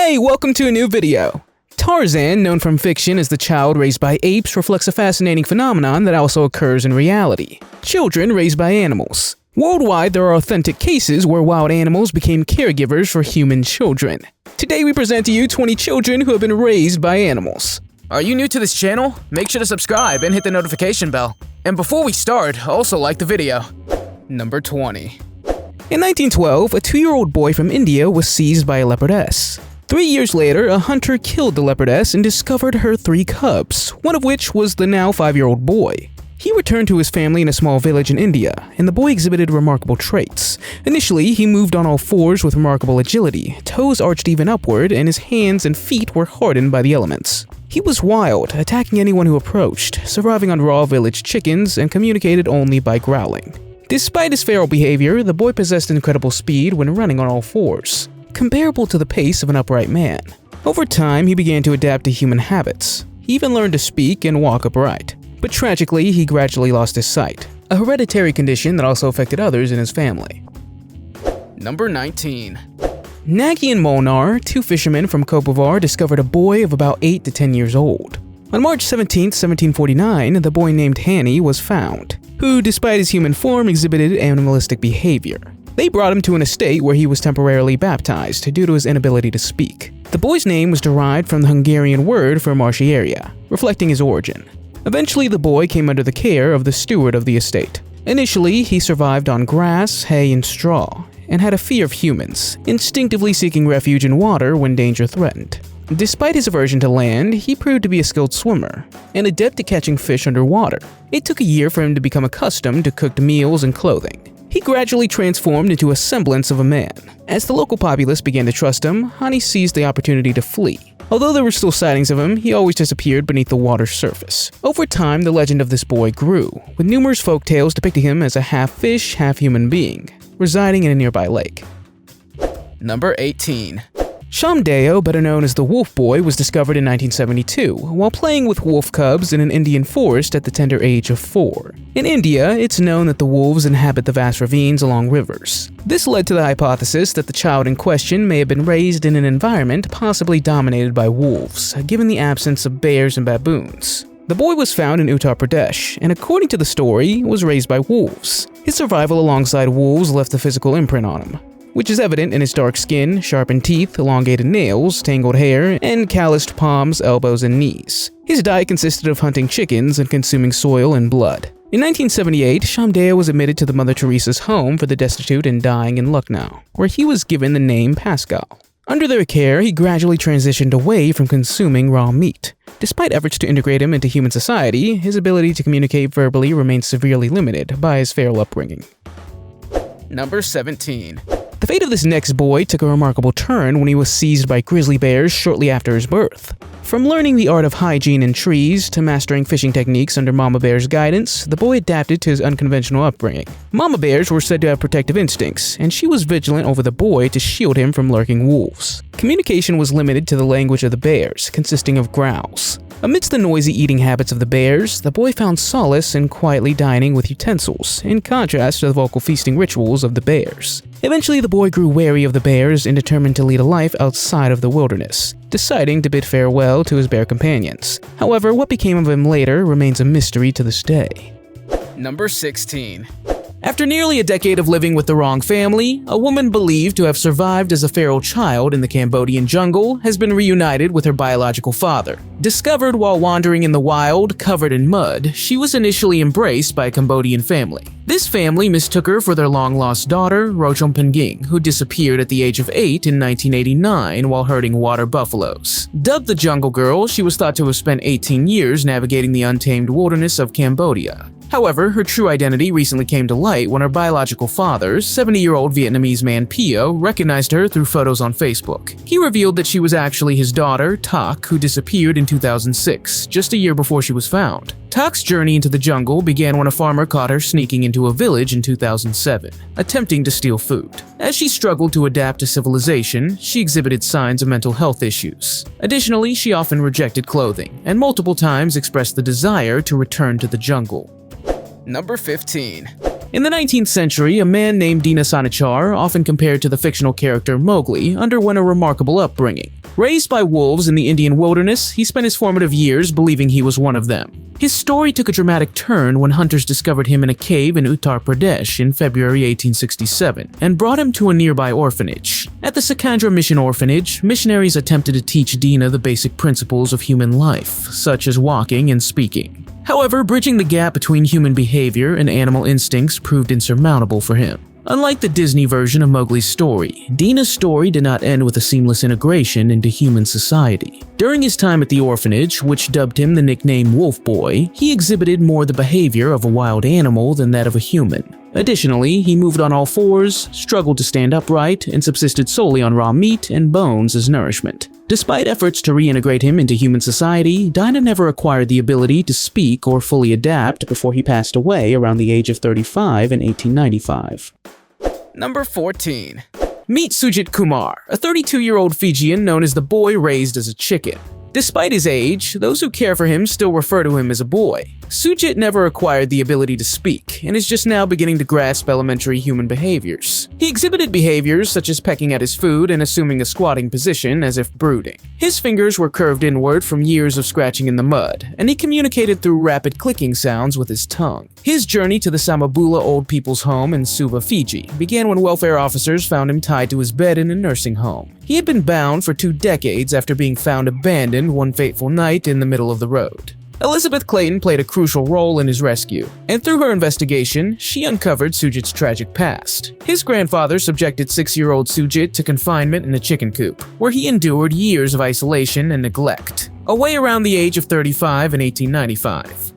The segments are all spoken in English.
Hey, welcome to a new video. Tarzan, known from fiction as the child raised by apes, reflects a fascinating phenomenon that also occurs in reality. Children raised by animals. Worldwide, there are authentic cases where wild animals became caregivers for human children. Today we present to you 20 children who have been raised by animals. Are you new to this channel? Make sure to subscribe and hit the notification bell. And before we start, also like the video. Number 20. In 1912, a 2-year-old boy from India was seized by a leopardess. 3 years later, a hunter killed the leopardess and discovered her 3 cubs, one of which was the now 5-year-old boy. He returned to his family in a small village in India, and the boy exhibited remarkable traits. Initially, he moved on all fours with remarkable agility, toes arched even upward, and his hands and feet were hardened by the elements. He was wild, attacking anyone who approached, surviving on raw village chickens, and communicated only by growling. Despite his feral behavior, the boy possessed incredible speed when running on all fours, comparable to the pace of an upright man. Over time, he began to adapt to human habits. He even learned to speak and walk upright. But tragically, he gradually lost his sight, a hereditary condition that also affected others in his family. Number 19. Nagy and Molnar, 2 fishermen from Côte d'Ivoire, discovered a boy of about 8 to 10 years old. On March 17, 1749, the boy named Hanny was found, who, despite his human form, exhibited animalistic behavior. They brought him to an estate where he was temporarily baptized due to his inability to speak. The boy's name was derived from the Hungarian word for marshy area, reflecting his origin. Eventually, the boy came under the care of the steward of the estate. Initially, he survived on grass, hay, and straw, and had a fear of humans, instinctively seeking refuge in water when danger threatened. Despite his aversion to land, he proved to be a skilled swimmer, and adept at catching fish underwater. It took a year for him to become accustomed to cooked meals and clothing. He gradually transformed into a semblance of a man. As the local populace began to trust him, Hani seized the opportunity to flee. Although there were still sightings of him, he always disappeared beneath the water's surface. Over time, the legend of this boy grew, with numerous folk tales depicting him as a half-fish, half-human being, residing in a nearby lake. Number 18. Shamdeo, better known as the Wolf Boy, was discovered in 1972 while playing with wolf cubs in an Indian forest at the tender age of 4. In India, it's known that the wolves inhabit the vast ravines along rivers. This led to the hypothesis that the child in question may have been raised in an environment possibly dominated by wolves, given the absence of bears and baboons. The boy was found in Uttar Pradesh, and according to the story, was raised by wolves. His survival alongside wolves left a physical imprint on him, which is evident in his dark skin, sharpened teeth, elongated nails, tangled hair, and calloused palms, elbows, and knees. His diet consisted of hunting chickens and consuming soil and blood. In 1978, Shamdeo was admitted to the Mother Teresa's home for the destitute and dying in Lucknow, where he was given the name Pascal. Under their care, he gradually transitioned away from consuming raw meat. Despite efforts to integrate him into human society, his ability to communicate verbally remained severely limited by his feral upbringing. Number 17. The fate of this next boy took a remarkable turn when he was seized by grizzly bears shortly after his birth. From learning the art of hygiene in trees to mastering fishing techniques under Mama Bear's guidance, the boy adapted to his unconventional upbringing. Mama Bears were said to have protective instincts, and she was vigilant over the boy to shield him from lurking wolves. Communication was limited to the language of the bears, consisting of growls. Amidst the noisy eating habits of the bears, the boy found solace in quietly dining with utensils, in contrast to the vocal feasting rituals of the bears. Eventually, the boy grew wary of the bears and determined to lead a life outside of the wilderness, deciding to bid farewell to his bear companions. However, what became of him later remains a mystery to this day. Number 16. After nearly a decade of living with the wrong family, a woman believed to have survived as a feral child in the Cambodian jungle has been reunited with her biological father. Discovered while wandering in the wild, covered in mud, she was initially embraced by a Cambodian family. This family mistook her for their long-lost daughter, Rochom Penging, who disappeared at the age of 8 in 1989 while herding water buffaloes. Dubbed the Jungle Girl, she was thought to have spent 18 years navigating the untamed wilderness of Cambodia. However, her true identity recently came to light when her biological father, 70-year-old Vietnamese man Pio, recognized her through photos on Facebook. He revealed that she was actually his daughter, Tak, who disappeared in 2006, just a year before she was found. Tak's journey into the jungle began when a farmer caught her sneaking into a village in 2007, attempting to steal food. As she struggled to adapt to civilization, she exhibited signs of mental health issues. Additionally, she often rejected clothing, and multiple times expressed the desire to return to the jungle. Number 15. In the 19th century, a man named Dina Sanichar, often compared to the fictional character Mowgli, underwent a remarkable upbringing. Raised by wolves in the Indian wilderness, he spent his formative years believing he was one of them. His story took a dramatic turn when hunters discovered him in a cave in Uttar Pradesh in February 1867 and brought him to a nearby orphanage. At the Sikandra Mission Orphanage, missionaries attempted to teach Dina the basic principles of human life, such as walking and speaking. However, bridging the gap between human behavior and animal instincts proved insurmountable for him. Unlike the Disney version of Mowgli's story, Dina's story did not end with a seamless integration into human society. During his time at the orphanage, which dubbed him the nickname Wolf Boy, he exhibited more the behavior of a wild animal than that of a human. Additionally, he moved on all fours, struggled to stand upright, and subsisted solely on raw meat and bones as nourishment. Despite efforts to reintegrate him into human society, Dina never acquired the ability to speak or fully adapt before he passed away around the age of 35 in 1895. Number 14. Meet Sujit Kumar, a 32-year-old Fijian known as the boy raised as a chicken. Despite his age, those who care for him still refer to him as a boy. Sujit never acquired the ability to speak and is just now beginning to grasp elementary human behaviors. He exhibited behaviors such as pecking at his food and assuming a squatting position as if brooding. His fingers were curved inward from years of scratching in the mud, and he communicated through rapid clicking sounds with his tongue. His journey to the Samabula Old People's Home in Suva, Fiji, began when welfare officers found him tied to his bed in a nursing home. He had been bound for 2 decades after being found abandoned one fateful night in the middle of the road. Elizabeth Clayton played a crucial role in his rescue, and through her investigation, she uncovered Sujit's tragic past. His grandfather subjected 6-year-old Sujit to confinement in a chicken coop, where he endured years of isolation and neglect, away around the age of 35 in 1895.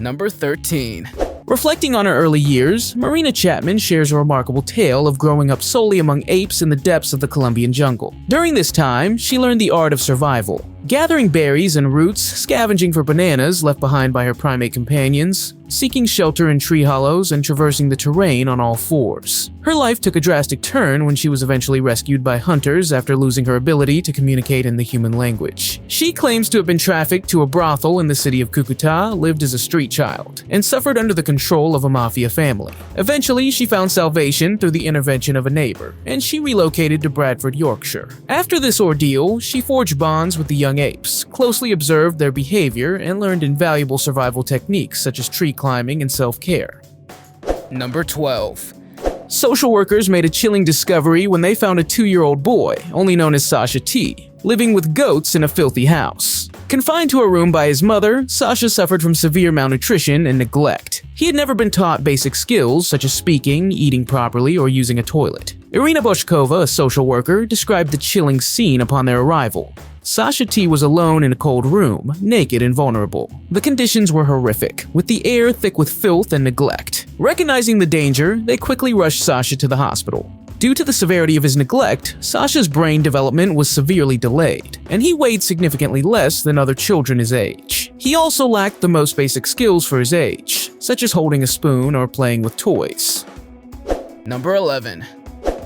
Number 13. Reflecting on her early years, Marina Chapman shares a remarkable tale of growing up solely among apes in the depths of the Colombian jungle. During this time, she learned the art of survival, gathering berries and roots, scavenging for bananas left behind by her primate companions, seeking shelter in tree hollows, and traversing the terrain on all fours. Her life took a drastic turn when she was eventually rescued by hunters after losing her ability to communicate in the human language. She claims to have been trafficked to a brothel in the city of Cucuta, lived as a street child, and suffered under the control of a mafia family. Eventually, she found salvation through the intervention of a neighbor, and she relocated to Bradford, Yorkshire. After this ordeal, she forged bonds with the young apes, closely observed their behavior, and learned invaluable survival techniques such as tree climbing and self-care. Number 12. Social workers made a chilling discovery when they found a 2-year-old boy, only known as Sasha T, living with goats in a filthy house. Confined to a room by his mother, Sasha suffered from severe malnutrition and neglect. He had never been taught basic skills such as speaking, eating properly, or using a toilet. Irina Boshkova, a social worker, described the chilling scene upon their arrival. Sasha T was alone in a cold room, naked and vulnerable. The conditions were horrific, with the air thick with filth and neglect. Recognizing the danger, they quickly rushed Sasha to the hospital. Due to the severity of his neglect, Sasha's brain development was severely delayed, and he weighed significantly less than other children his age. He also lacked the most basic skills for his age, such as holding a spoon or playing with toys. Number 11.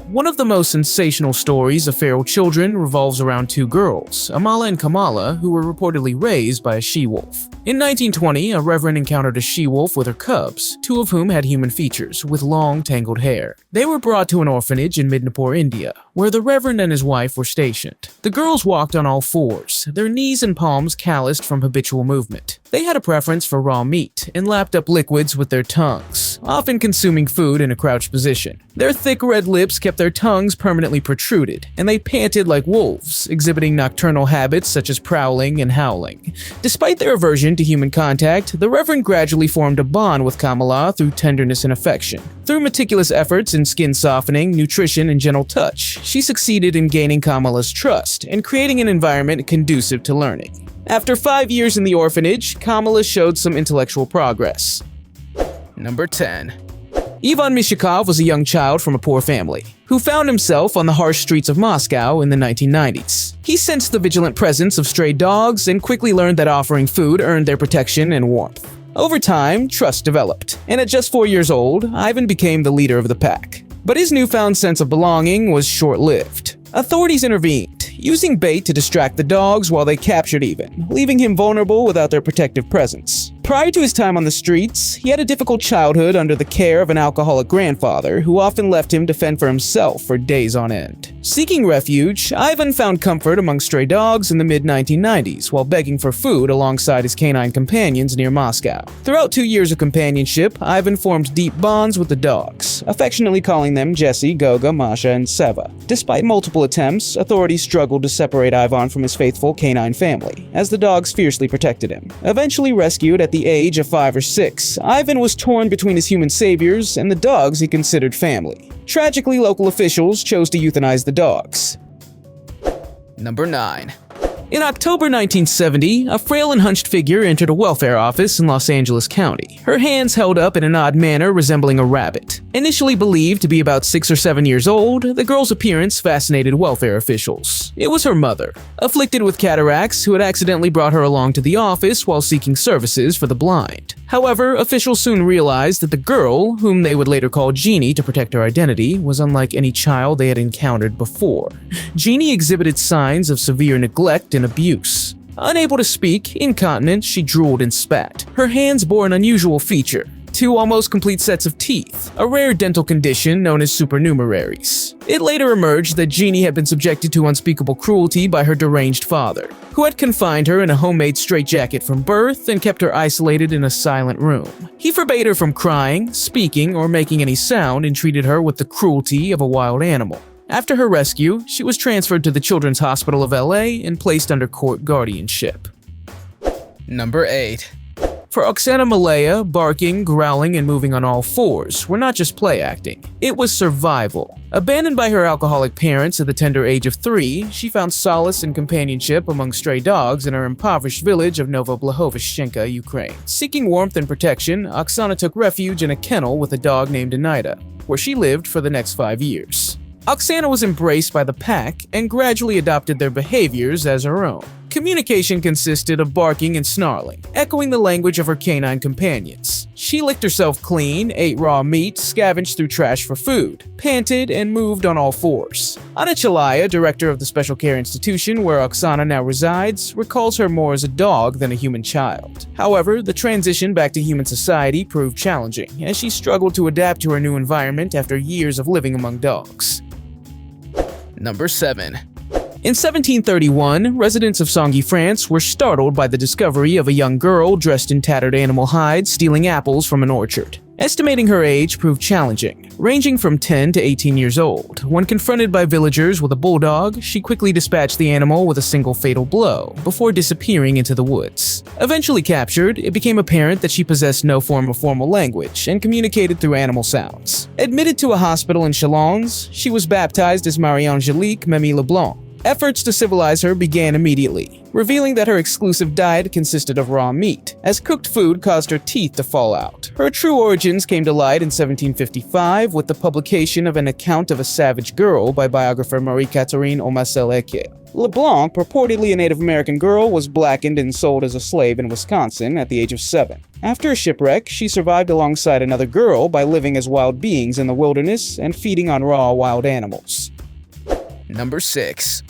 One of the most sensational stories of feral children revolves around 2 girls, Amala and Kamala, who were reportedly raised by a she-wolf. In 1920, a reverend encountered a she-wolf with her cubs, 2 of whom had human features, with long, tangled hair. They were brought to an orphanage in Midnapore, India, where the reverend and his wife were stationed. The girls walked on all fours, their knees and palms calloused from habitual movement. They had a preference for raw meat and lapped up liquids with their tongues, often consuming food in a crouched position. Their thick red lips kept their tongues permanently protruded, and they panted like wolves, exhibiting nocturnal habits such as prowling and howling. Despite their aversion to human contact, the Reverend gradually formed a bond with Kamala through tenderness and affection. Through meticulous efforts in skin softening, nutrition, and gentle touch, she succeeded in gaining Kamala's trust and creating an environment conducive to learning. After 5 years in the orphanage, Kamala showed some intellectual progress. Number 10. Ivan Mishakov was a young child from a poor family, who found himself on the harsh streets of Moscow in the 1990s. He sensed the vigilant presence of stray dogs and quickly learned that offering food earned their protection and warmth. Over time, trust developed, and at just 4 years old, Ivan became the leader of the pack. But his newfound sense of belonging was short-lived. Authorities intervened, using bait to distract the dogs while they captured Ivan, leaving him vulnerable without their protective presence. Prior to his time on the streets, he had a difficult childhood under the care of an alcoholic grandfather who often left him to fend for himself for days on end. Seeking refuge, Ivan found comfort among stray dogs in the mid-1990s while begging for food alongside his canine companions near Moscow. Throughout 2 years of companionship, Ivan formed deep bonds with the dogs, affectionately calling them Jessie, Goga, Masha, and Seva. Despite multiple attempts, authorities struggled to separate Ivan from his faithful canine family, as the dogs fiercely protected him. Eventually rescued at the age of 5 or 6, Ivan was torn between his human saviors and the dogs he considered family. Tragically, local officials chose to euthanize the dogs. Number 9. In October 1970, a frail and hunched figure entered a welfare office in Los Angeles County, her hands held up in an odd manner resembling a rabbit. Initially believed to be about 6 or 7 years old, the girl's appearance fascinated welfare officials. It was her mother, afflicted with cataracts, who had accidentally brought her along to the office while seeking services for the blind. However, officials soon realized that the girl, whom they would later call Jeannie to protect her identity, was unlike any child they had encountered before. Jeannie exhibited signs of severe neglect and abuse. Unable to speak, incontinent, she drooled and spat. Her hands bore an unusual feature: 2 almost complete sets of teeth, a rare dental condition known as supernumeraries. It later emerged that Jeannie had been subjected to unspeakable cruelty by her deranged father, who had confined her in a homemade straitjacket from birth and kept her isolated in a silent room. He forbade her from crying, speaking, or making any sound and treated her with the cruelty of a wild animal. After her rescue, she was transferred to the Children's Hospital of LA and placed under court guardianship. Number 8. For Oksana Malaya, barking, growling, and moving on all fours were not just play acting. It was survival. Abandoned by her alcoholic parents at the tender age of 3, she found solace and companionship among stray dogs in her impoverished village of Novoblahoveshchenka, Ukraine. Seeking warmth and protection, Oksana took refuge in a kennel with a dog named Anita, where she lived for the next 5 years. Oksana was embraced by the pack and gradually adopted their behaviors as her own. Communication consisted of barking and snarling, echoing the language of her canine companions. She licked herself clean, ate raw meat, scavenged through trash for food, panted, and moved on all fours. Anna Chalaya, director of the special care institution where Oksana now resides, recalls her more as a dog than a human child. However, the transition back to human society proved challenging, as she struggled to adapt to her new environment after years of living among dogs. Number 7. In 1731, residents of Sangy, France were startled by the discovery of a young girl dressed in tattered animal hides stealing apples from an orchard. Estimating her age proved challenging, ranging from 10 to 18 years old. When confronted by villagers with a bulldog, she quickly dispatched the animal with a single fatal blow before disappearing into the woods. Eventually captured, it became apparent that she possessed no form of formal language and communicated through animal sounds. Admitted to a hospital in Chalons, she was baptized as Marie-Angélique Mémy Leblanc. Efforts to civilize her began immediately, revealing that her exclusive diet consisted of raw meat, as cooked food caused her teeth to fall out. Her true origins came to light in 1755 with the publication of an account of a savage girl by biographer Marie-Catherine Omasel-Eke. LeBlanc, purportedly a Native American girl, was blackened and sold as a slave in Wisconsin at the age of 7. After a shipwreck, she survived alongside another girl by living as wild beings in the wilderness and feeding on raw wild animals. Number 6.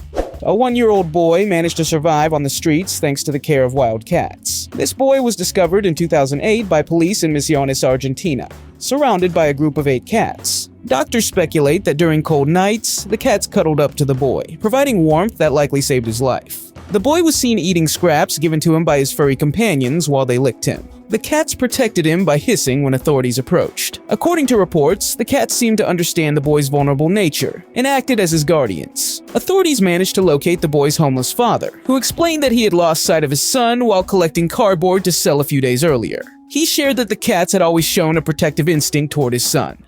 A 1-year-old boy managed to survive on the streets thanks to the care of wild cats. This boy was discovered in 2008 by police in Misiones, Argentina, surrounded by a group of 8 cats. Doctors speculate that during cold nights, the cats cuddled up to the boy, providing warmth that likely saved his life. The boy was seen eating scraps given to him by his furry companions while they licked him. The cats protected him by hissing when authorities approached. According to reports, the cats seemed to understand the boy's vulnerable nature and acted as his guardians. Authorities managed to locate the boy's homeless father, who explained that he had lost sight of his son while collecting cardboard to sell a few days earlier. He shared that the cats had always shown a protective instinct toward his son.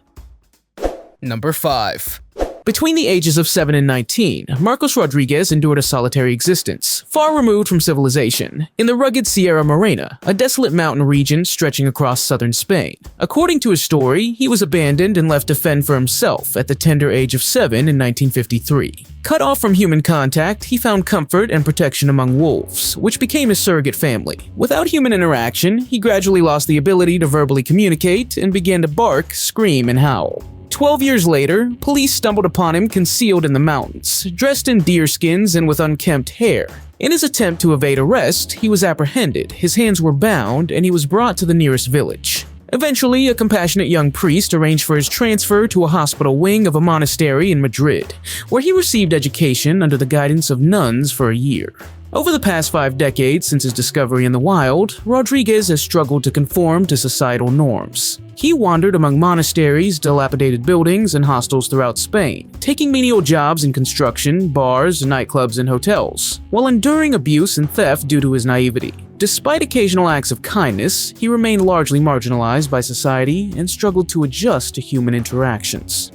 Number 5. Between the ages of 7 and 19, Marcos Rodriguez endured a solitary existence, far removed from civilization, in the rugged Sierra Morena, a desolate mountain region stretching across southern Spain. According to his story, he was abandoned and left to fend for himself at the tender age of 7 in 1953. Cut off from human contact, he found comfort and protection among wolves, which became his surrogate family. Without human interaction, he gradually lost the ability to verbally communicate and began to bark, scream, and howl. 12 years later, police stumbled upon him concealed in the mountains, dressed in deer skins and with unkempt hair. In his attempt to evade arrest, he was apprehended, his hands were bound, and he was brought to the nearest village. Eventually, a compassionate young priest arranged for his transfer to a hospital wing of a monastery in Madrid, where he received education under the guidance of nuns for a year. Over the past 5 decades since his discovery in the wild, Rodriguez has struggled to conform to societal norms. He wandered among monasteries, dilapidated buildings, and hostels throughout Spain, taking menial jobs in construction, bars, nightclubs, and hotels, while enduring abuse and theft due to his naivety. Despite occasional acts of kindness, he remained largely marginalized by society and struggled to adjust to human interactions.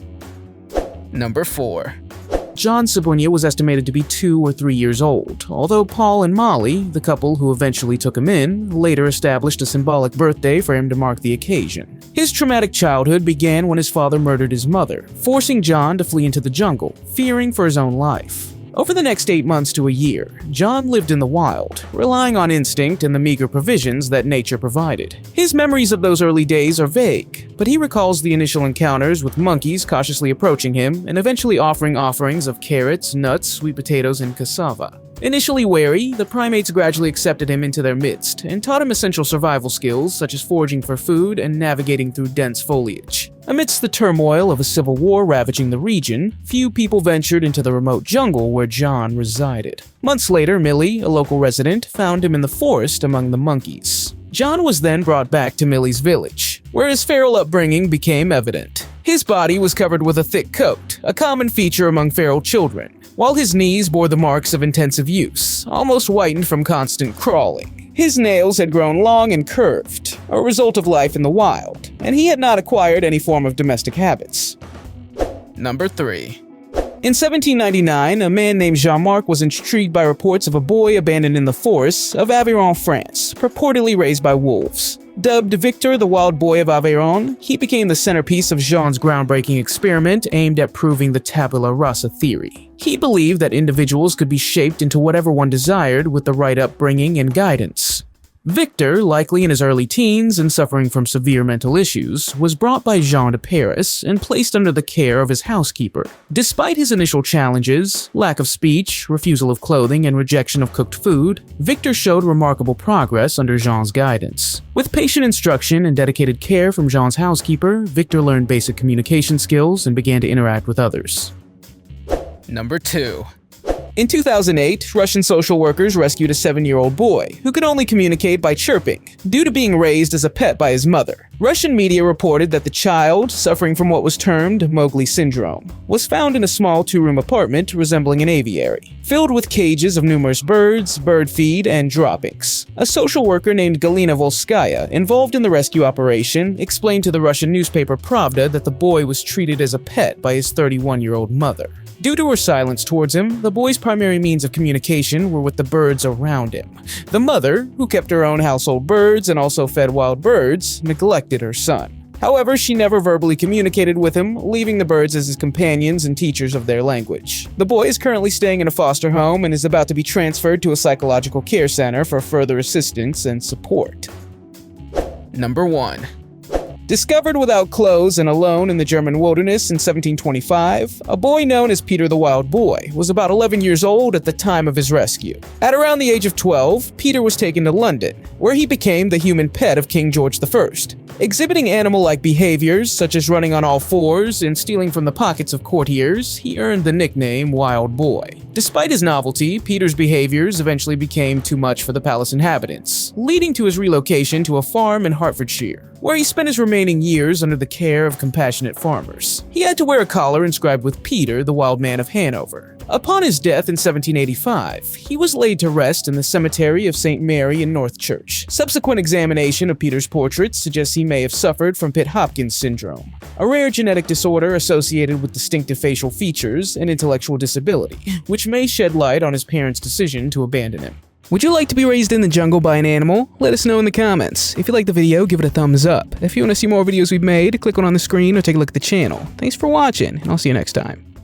Number 4. John Cebuña was estimated to be 2 or 3 years old, although Paul and Molly, the couple who eventually took him in, later established a symbolic birthday for him to mark the occasion. His traumatic childhood began when his father murdered his mother, forcing John to flee into the jungle, fearing for his own life. Over the next 8 months to a year, John lived in the wild, relying on instinct and the meager provisions that nature provided. His memories of those early days are vague, but he recalls the initial encounters with monkeys cautiously approaching him and eventually offering offerings of carrots, nuts, sweet potatoes, and cassava. Initially wary, the primates gradually accepted him into their midst and taught him essential survival skills such as foraging for food and navigating through dense foliage. Amidst the turmoil of a civil war ravaging the region, few people ventured into the remote jungle where John resided. Months later, Millie, a local resident, found him in the forest among the monkeys. John was then brought back to Millie's village, where his feral upbringing became evident. His body was covered with a thick coat, a common feature among feral children, while his knees bore the marks of intensive use, almost whitened from constant crawling. His nails had grown long and curved, a result of life in the wild, and he had not acquired any form of domestic habits. Number 3. In 1799, a man named Jean-Marc was intrigued by reports of a boy abandoned in the forests of Aveyron, France, purportedly raised by wolves. Dubbed Victor the Wild Boy of Aveyron, he became the centerpiece of Jean's groundbreaking experiment aimed at proving the tabula rasa theory. He believed that individuals could be shaped into whatever one desired with the right upbringing and guidance. Victor, likely in his early teens and suffering from severe mental issues, was brought by Jean to Paris and placed under the care of his housekeeper. Despite his initial challenges, lack of speech, refusal of clothing, and rejection of cooked food, Victor showed remarkable progress under Jean's guidance. With patient instruction and dedicated care from Jean's housekeeper, Victor learned basic communication skills and began to interact with others. Number 2. In 2008, Russian social workers rescued a 7-year-old boy who could only communicate by chirping, due to being raised as a pet by his mother. Russian media reported that the child, suffering from what was termed Mowgli syndrome, was found in a small 2-room apartment resembling an aviary, filled with cages of numerous birds, bird feed, and droppings. A social worker named Galina Volskaya, involved in the rescue operation, explained to the Russian newspaper Pravda that the boy was treated as a pet by his 31-year-old mother. Due to her silence towards him, the boy's primary means of communication were with the birds around him. The mother, who kept her own household birds and also fed wild birds, neglected her son. However, she never verbally communicated with him, leaving the birds as his companions and teachers of their language. The boy is currently staying in a foster home and is about to be transferred to a psychological care center for further assistance and support. Number 1. Discovered without clothes and alone in the German wilderness in 1725, a boy known as Peter the Wild Boy was about 11 years old at the time of his rescue. At around the age of 12, Peter was taken to London, where he became the human pet of King George I. Exhibiting animal-like behaviors such as running on all fours and stealing from the pockets of courtiers, he earned the nickname Wild Boy. Despite his novelty, Peter's behaviors eventually became too much for the palace inhabitants, leading to his relocation to a farm in Hertfordshire, where he spent his remaining years under the care of compassionate farmers. He had to wear a collar inscribed with Peter, the Wild Man of Hanover. Upon his death in 1785, he was laid to rest in the cemetery of St. Mary in Northchurch. Subsequent examination of Peter's portrait suggests he may have suffered from Pitt-Hopkins syndrome, a rare genetic disorder associated with distinctive facial features and intellectual disability, which may shed light on his parents' decision to abandon him. Would you like to be raised in the jungle by an animal? Let us know in the comments. If you like the video, give it a thumbs up. If you want to see more videos we've made, click on the screen or take a look at the channel. Thanks for watching, and I'll see you next time.